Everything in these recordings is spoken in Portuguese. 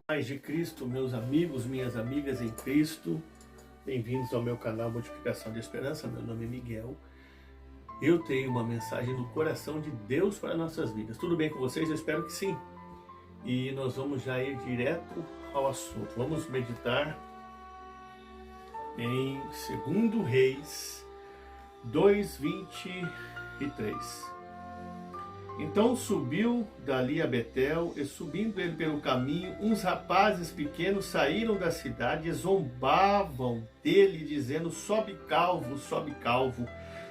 Paz de Cristo, meus amigos, minhas amigas em Cristo, bem-vindos ao meu canal Multiplicação de Esperança. Meu nome é Miguel. Eu tenho uma mensagem do coração de Deus para nossas vidas. Tudo bem com vocês? Eu espero que sim. E nós vamos já ir direto ao assunto. Vamos meditar em 2 Reis 2:23. Então subiu dali a Betel, e subindo ele pelo caminho, uns rapazes pequenos saíram da cidade e zombavam dele, dizendo: sobe calvo, sobe calvo.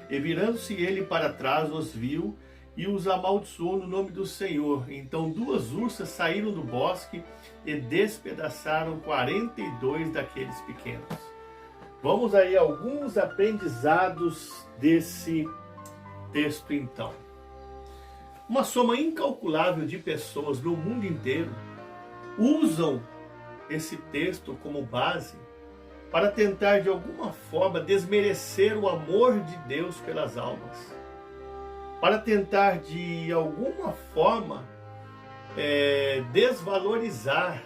E virando-se ele para trás, os viu e os amaldiçoou no nome do Senhor. Então 2 ursas saíram do bosque e despedaçaram 42 daqueles pequenos. Vamos aí a alguns aprendizados desse texto então. Uma soma incalculável de pessoas no mundo inteiro usam esse texto como base para tentar de alguma forma desmerecer o amor de Deus pelas almas, para tentar de alguma forma desvalorizar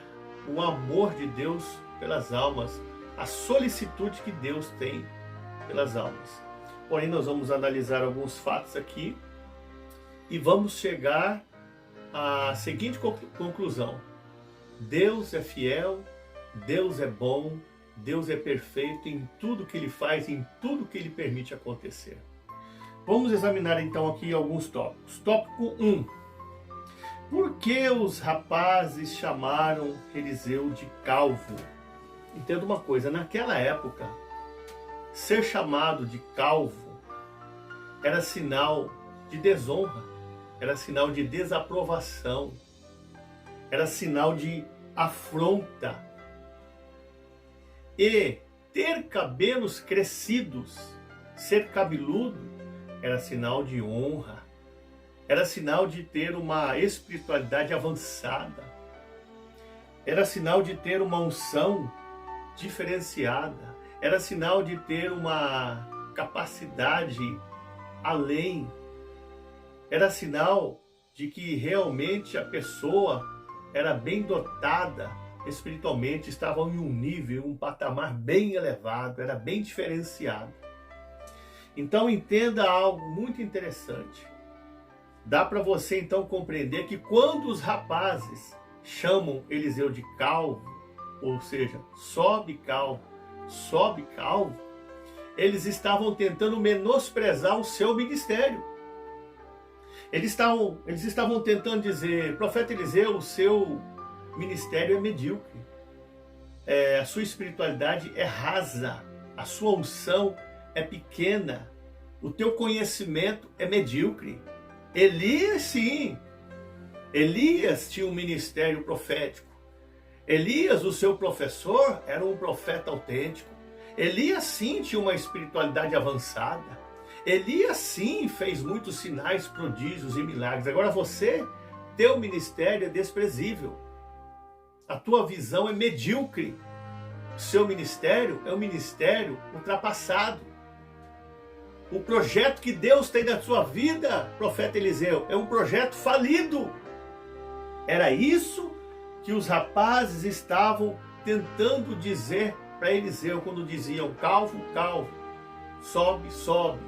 o amor de Deus pelas almas, a solicitude que Deus tem pelas almas. Porém, nós vamos analisar alguns fatos aqui e vamos chegar à seguinte conclusão: Deus é fiel, Deus é bom, Deus é perfeito em tudo que Ele faz, em tudo que Ele permite acontecer. Vamos examinar então aqui alguns tópicos. Tópico 1. Por que os rapazes chamaram Eliseu de calvo? Entenda uma coisa, naquela época, ser chamado de calvo era sinal de desonra, era sinal de desaprovação, era sinal de afronta. E ter cabelos crescidos, ser cabeludo, era sinal de honra, era sinal de ter uma espiritualidade avançada, era sinal de ter uma unção diferenciada, era sinal de ter uma capacidade além, era sinal de que realmente a pessoa era bem dotada espiritualmente, estava em um nível, um patamar bem elevado, era bem diferenciado. Então entenda algo muito interessante. Dá para você então compreender que quando os rapazes chamam Eliseu de calvo, ou seja, sobe calvo, eles estavam tentando menosprezar o seu ministério. Eles estavam tentando dizer: profeta Eliseu, o seu ministério é medíocre, a sua espiritualidade é rasa, a sua unção é pequena, o teu conhecimento é medíocre. Elias, sim, Elias tinha um ministério profético. Elias, o seu professor, era um profeta autêntico. Elias, sim, tinha uma espiritualidade avançada. Elias, sim, fez muitos sinais, prodígios e milagres. Agora você, teu ministério é desprezível. A tua visão é medíocre. O seu ministério é um ministério ultrapassado. O projeto que Deus tem na sua vida, profeta Eliseu, é um projeto falido. Era isso que os rapazes estavam tentando dizer para Eliseu quando diziam: calvo, calvo, sobe, sobe.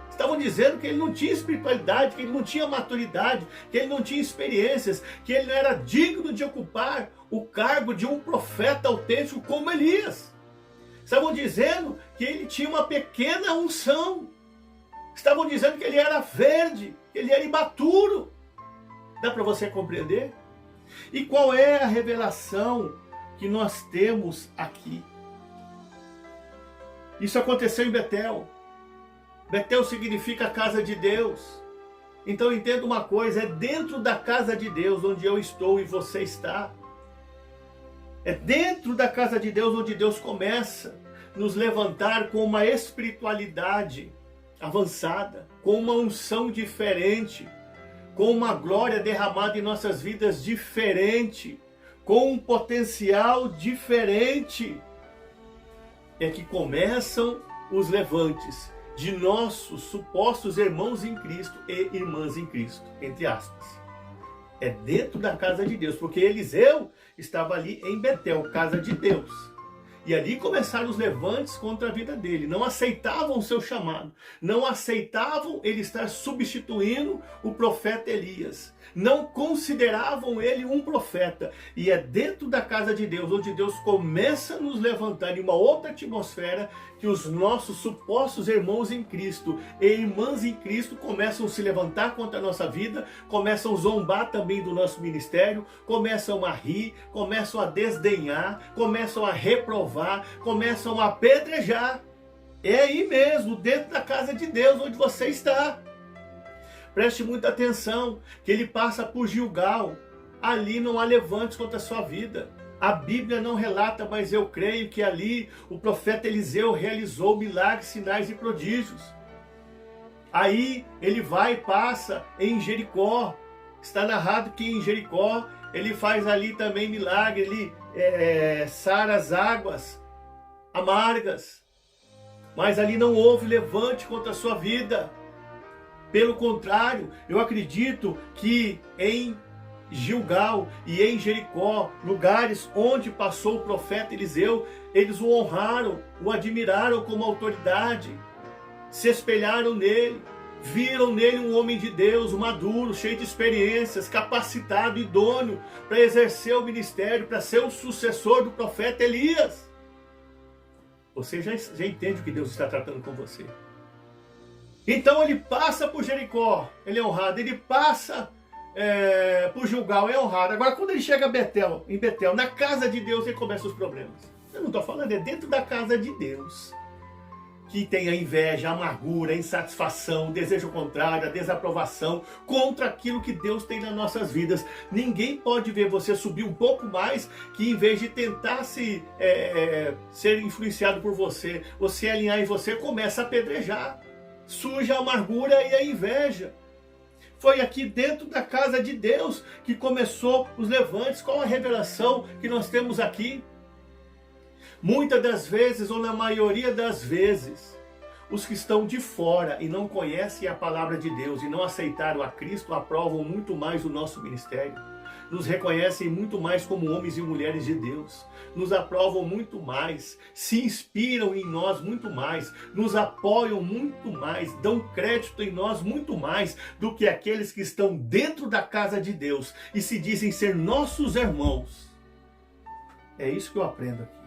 Estavam dizendo que ele não tinha espiritualidade, que ele não tinha maturidade, que ele não tinha experiências, que ele não era digno de ocupar o cargo de um profeta autêntico como Elias. Estavam dizendo que ele tinha uma pequena unção. Estavam dizendo que ele era verde, que ele era imaturo. Dá para você compreender? E qual é a revelação que nós temos aqui? Isso aconteceu em Betel. Betel significa a casa de Deus. Então entenda uma coisa: é dentro da casa de Deus onde eu estou e você está. É dentro da casa de Deus onde Deus começa a nos levantar com uma espiritualidade avançada, com uma unção diferente, com uma glória derramada em nossas vidas diferente, com um potencial diferente. É que começam os levantes de nossos supostos irmãos em Cristo e irmãs em Cristo, entre aspas. É dentro da casa de Deus, porque Eliseu estava ali em Betel, casa de Deus. E ali começaram os levantes contra a vida dele. Não aceitavam o seu chamado. Não aceitavam ele estar substituindo o profeta Elias. Não consideravam ele um profeta. E é dentro da casa de Deus, onde Deus começa a nos levantar em uma outra atmosfera, que os nossos supostos irmãos em Cristo e irmãs em Cristo começam a se levantar contra a nossa vida, começam a zombar também do nosso ministério, começam a rir, começam a desdenhar, começam a reprovar, começam a apedrejar. É aí mesmo, dentro da casa de Deus, onde você está. Preste muita atenção, que ele passa por Gilgal. Ali não há levantes contra a sua vida. A Bíblia não relata, mas eu creio que ali o profeta Eliseu realizou milagres, sinais e prodígios. Aí ele vai e passa em Jericó. Está narrado que em Jericó ele faz ali também milagre, ele sara as águas amargas. Mas ali não houve levante contra a sua vida. Pelo contrário, eu acredito que em Gilgal e em Jericó, lugares onde passou o profeta Eliseu, eles o honraram, o admiraram como autoridade, se espelharam nele, viram nele um homem de Deus, maduro, cheio de experiências, capacitado, idôneo para exercer o ministério, para ser o sucessor do profeta Elias. Você já entende o que Deus está tratando com você. Então ele passa por Jericó, ele é honrado, ele passa por Gilgal, é honrado. Agora quando ele chega em Betel, na casa de Deus, ele começa os problemas. Eu não estou falando, é dentro da casa de Deus que tem a inveja, a amargura, a insatisfação, o desejo contrário, a desaprovação contra aquilo que Deus tem nas nossas vidas. Ninguém pode ver você subir um pouco mais, que em vez de tentar ser influenciado por você, você alinhar em você, começa a apedrejar. Surge a amargura e a inveja. Foi aqui dentro da casa de Deus que começou os levantes. Qual a revelação que nós temos aqui? Muitas das vezes, ou na maioria das vezes, os que estão de fora e não conhecem a palavra de Deus e não aceitaram a Cristo, aprovam muito mais o nosso ministério. Nos reconhecem muito mais como homens e mulheres de Deus. Nos aprovam muito mais, se inspiram em nós muito mais, nos apoiam muito mais, dão crédito em nós muito mais do que aqueles que estão dentro da casa de Deus e se dizem ser nossos irmãos. É isso que eu aprendo aqui.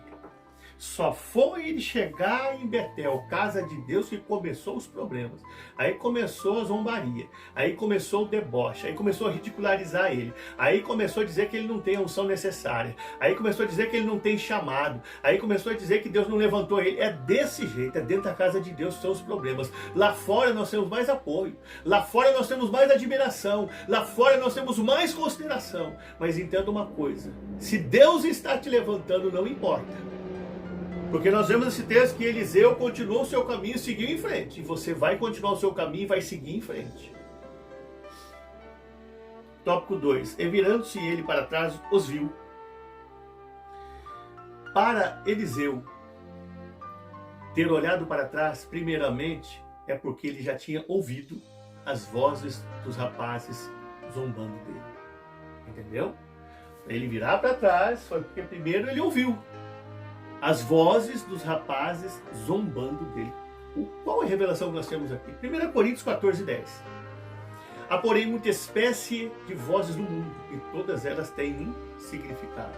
Só foi ele chegar em Betel, casa de Deus, que começou os problemas. Aí começou a zombaria, aí começou o deboche, aí começou a ridicularizar ele, aí começou a dizer que ele não tem a unção necessária, aí começou a dizer que ele não tem chamado, aí começou a dizer que Deus não levantou ele. É desse jeito, é dentro da casa de Deus que são os problemas. Lá fora nós temos mais apoio, lá fora nós temos mais admiração, lá fora nós temos mais consideração. Mas entenda uma coisa, se Deus está te levantando, não importa. Porque nós vemos esse texto que Eliseu continuou o seu caminho e seguiu em frente. E você vai continuar o seu caminho e vai seguir em frente. Tópico 2. E virando-se ele para trás, os viu. Para Eliseu ter olhado para trás, primeiramente, é porque ele já tinha ouvido as vozes dos rapazes zombando dele. Entendeu? Para ele virar para trás, foi porque primeiro ele ouviu as vozes dos rapazes zombando dele. Qual é a revelação que nós temos aqui? 1 Coríntios 14:10. Há, porém, muita espécie de vozes do mundo, e todas elas têm um significado.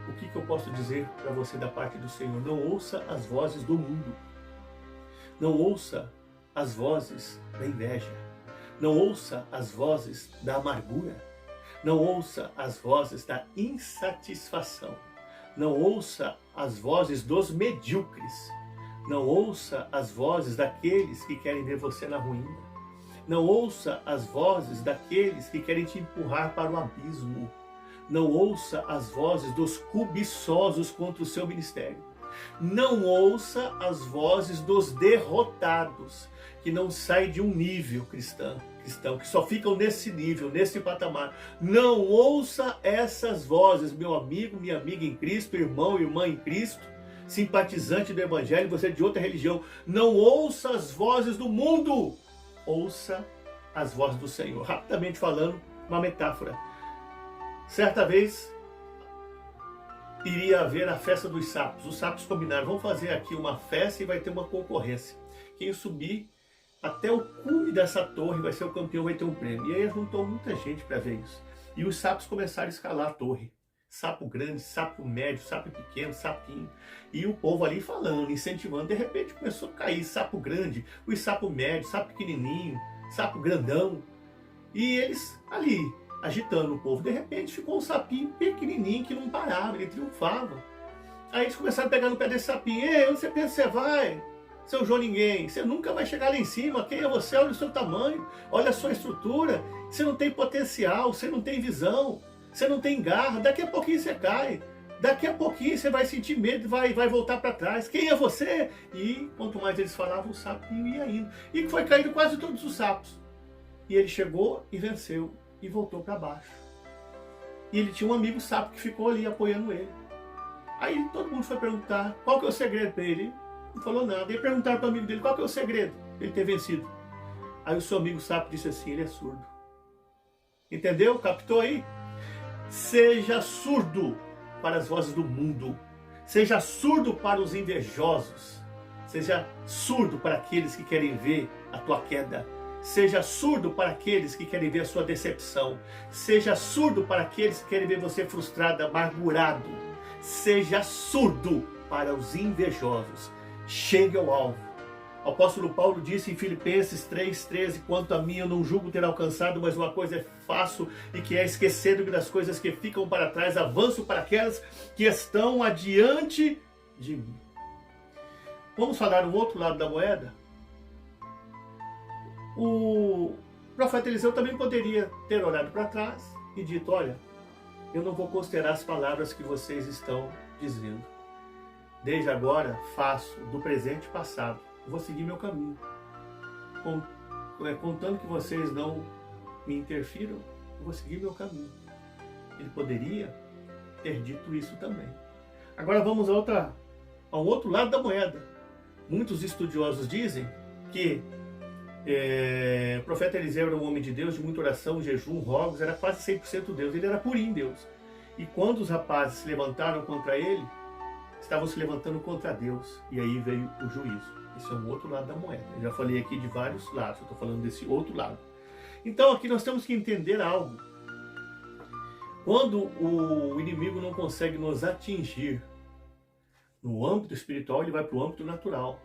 O que eu posso dizer para você da parte do Senhor? Não ouça as vozes do mundo. Não ouça as vozes da inveja. Não ouça as vozes da amargura. Não ouça as vozes da insatisfação. Não ouça as vozes dos medíocres. Não ouça as vozes daqueles que querem ver você na ruína. Não ouça as vozes daqueles que querem te empurrar para o abismo. Não ouça as vozes dos cobiçosos contra o seu ministério. Não ouça as vozes dos derrotados, que não saem de um nível cristão, que só ficam nesse nível, nesse patamar. Não ouça essas vozes, meu amigo, minha amiga em Cristo, irmão, irmã em Cristo, simpatizante do evangelho, você é de outra religião. Não ouça as vozes do mundo, ouça as vozes do Senhor. Rapidamente falando, uma metáfora. Certa vez iria haver a festa dos sapos. Os sapos combinaram, vamos fazer aqui uma festa e vai ter uma concorrência. Quem subir até o cume dessa torre vai ser o campeão, vai ter um prêmio. E aí juntou muita gente para ver isso. E os sapos começaram a escalar a torre. Sapo grande, sapo médio, sapo pequeno, sapinho. E o povo ali falando, incentivando. De repente começou a cair sapo grande, os sapo médio, sapo pequenininho, sapo grandão. E eles ali, agitando o povo. De repente ficou um sapinho pequenininho que não parava, ele triunfava. Aí eles começaram a pegar no pé desse sapinho. Ei, onde você pensa que você vai? Seu João Ninguém, você nunca vai chegar lá em cima. Quem é você? Olha o seu tamanho, olha a sua estrutura. Você não tem potencial, você não tem visão, você não tem garra. Daqui a pouquinho você cai. Daqui a pouquinho você vai sentir medo e vai voltar para trás. Quem é você? E quanto mais eles falavam, o sapinho ia indo. E foi caindo quase todos os sapos. E ele chegou e venceu e voltou para baixo. E ele tinha um amigo sapo que ficou ali apoiando ele. Aí todo mundo foi perguntar qual que é o segredo para ele. Não falou nada. E perguntaram para o amigo dele qual que é o segredo para ele ter vencido. Aí o seu amigo sapo disse assim, ele é surdo. Entendeu? Captou aí? Seja surdo para as vozes do mundo. Seja surdo para os invejosos. Seja surdo para aqueles que querem ver a tua queda. Seja surdo para aqueles que querem ver a sua decepção. Seja surdo para aqueles que querem ver você frustrado, amargurado. Seja surdo para os invejosos. Chegue ao alvo. O apóstolo Paulo disse em Filipenses 3,13, quanto a mim eu não julgo ter alcançado, mas uma coisa é faço, e que é esquecendo das coisas que ficam para trás, avanço para aquelas que estão adiante de mim. Vamos falar o outro lado da moeda? O profeta Eliseu também poderia ter olhado para trás e dito, olha, eu não vou considerar as palavras que vocês estão dizendo. Desde agora faço do presente passado. Eu vou seguir meu caminho. Contando que vocês não me interfiram, eu vou seguir meu caminho. Ele poderia ter dito isso também. Agora vamos ao outro lado da moeda. Muitos estudiosos dizem que o profeta Eliseu era um homem de Deus, de muita oração, jejum, rogos, era quase 100% Deus. Ele era purinho Deus. E quando os rapazes se levantaram contra ele, estavam se levantando contra Deus. E aí veio o juízo. Esse é um outro lado da moeda. Eu já falei aqui de vários lados. Eu estou falando desse outro lado. Então aqui nós temos que entender algo. Quando o inimigo não consegue nos atingir no âmbito espiritual, ele vai para o âmbito natural.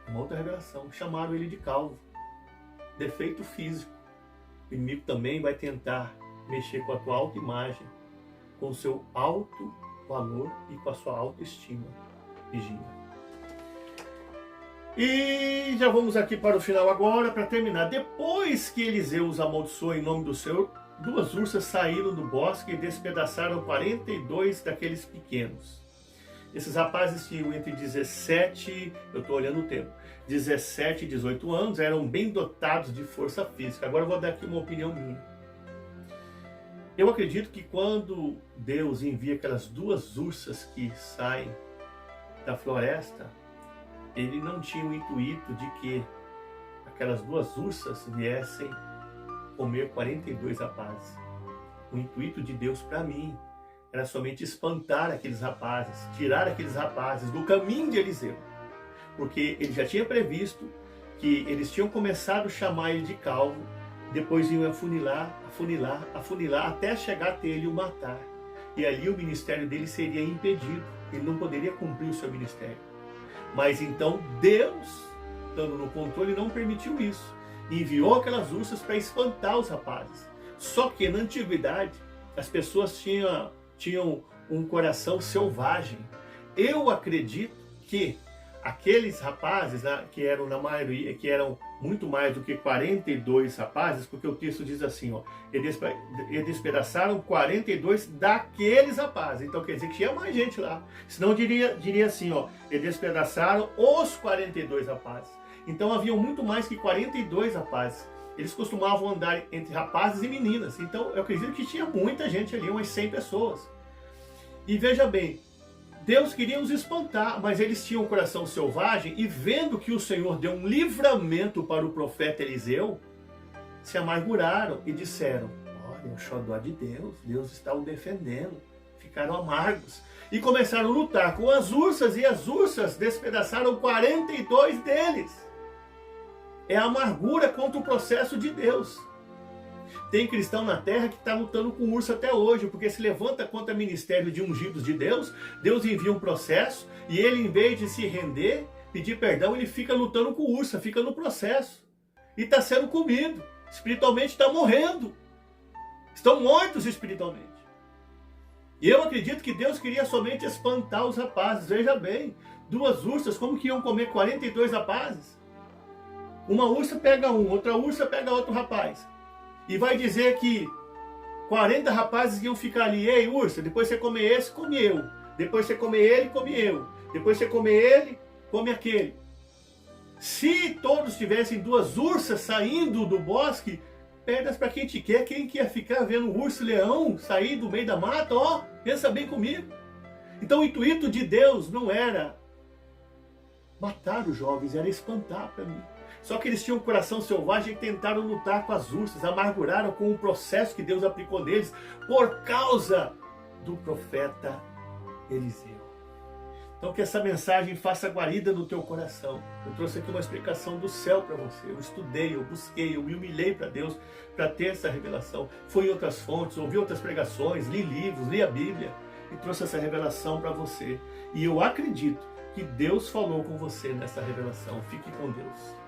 Uma outra revelação. Chamaram ele de calvo. Defeito físico. O inimigo também vai tentar mexer com a tua autoimagem, com o seu alto valor e com a sua autoestima. Vigia. E já vamos aqui para o final agora, para terminar. Depois que Eliseu os amaldiçoou em nome do Senhor, duas ursas saíram do bosque e despedaçaram 42 daqueles pequenos. Esses rapazes tinham entre 17, eu estou olhando o tempo, 17 e 18 anos, eram bem dotados de força física. Agora eu vou dar aqui uma opinião minha. Eu acredito que quando Deus envia aquelas duas ursas que saem da floresta, ele não tinha o intuito de que aquelas duas ursas viessem comer 42 rapazes. O intuito de Deus para mim era somente espantar aqueles rapazes, tirar aqueles rapazes do caminho de Eliseu. Porque ele já tinha previsto que eles tinham começado a chamar ele de calvo, depois iam afunilar, até chegar até ele e o matar. E ali o ministério dele seria impedido, ele não poderia cumprir o seu ministério. Mas então Deus, estando no controle, não permitiu isso. Enviou aquelas ursas para espantar os rapazes. Só que na antiguidade as pessoas tinham um coração selvagem. Eu acredito que aqueles rapazes, que eram na maioria, que eram muito mais do que 42 rapazes, porque o texto diz assim, ó, eles despedaçaram 42 daqueles rapazes. Então quer dizer que tinha mais gente lá. Senão diria assim, ó, eles despedaçaram os 42 rapazes. Então haviam muito mais que 42 rapazes. Eles costumavam andar entre rapazes e meninas. Então eu acredito que tinha muita gente ali, umas 100 pessoas. E veja bem, Deus queria os espantar, mas eles tinham um coração selvagem e vendo que o Senhor deu um livramento para o profeta Eliseu, se amarguraram e disseram: olha, o xodó de Deus, Deus está o defendendo. Ficaram amargos e começaram a lutar com as ursas, e as ursas despedaçaram 42 deles. É a amargura contra o processo de Deus. Tem cristão na terra que está lutando com urso até hoje, porque se levanta contra o ministério de ungidos de Deus, Deus envia um processo, e ele, em vez de se render, pedir perdão, ele fica lutando com ursa, fica no processo. E está sendo comido, espiritualmente está morrendo. Estão mortos espiritualmente. E eu acredito que Deus queria somente espantar os rapazes. Veja bem, 2 ursas, como que iam comer 42 rapazes? Uma ursa pega um, outra ursa pega outro rapaz. E vai dizer que 40 rapazes iam ficar ali. Ei, ursa, depois você come esse, come eu. Depois você come ele, come eu. Depois você come ele, come aquele. Se todos tivessem 2 ursas saindo do bosque, perdas para quem te quer, quem quer ficar vendo um urso e leão sair do meio da mata, ó, pensa bem comigo. Então o intuito de Deus não era matar os jovens, era espantar para mim. Só que eles tinham um coração selvagem e tentaram lutar com as ursas, amarguraram com o processo que Deus aplicou neles por causa do profeta Eliseu. Então que essa mensagem faça guarida no teu coração. Eu trouxe aqui uma explicação do céu para você. Eu estudei, eu busquei, eu me humilhei para Deus para ter essa revelação. Fui em outras fontes, ouvi outras pregações, li livros, li a Bíblia e trouxe essa revelação para você. E eu acredito que Deus falou com você nessa revelação. Fique com Deus.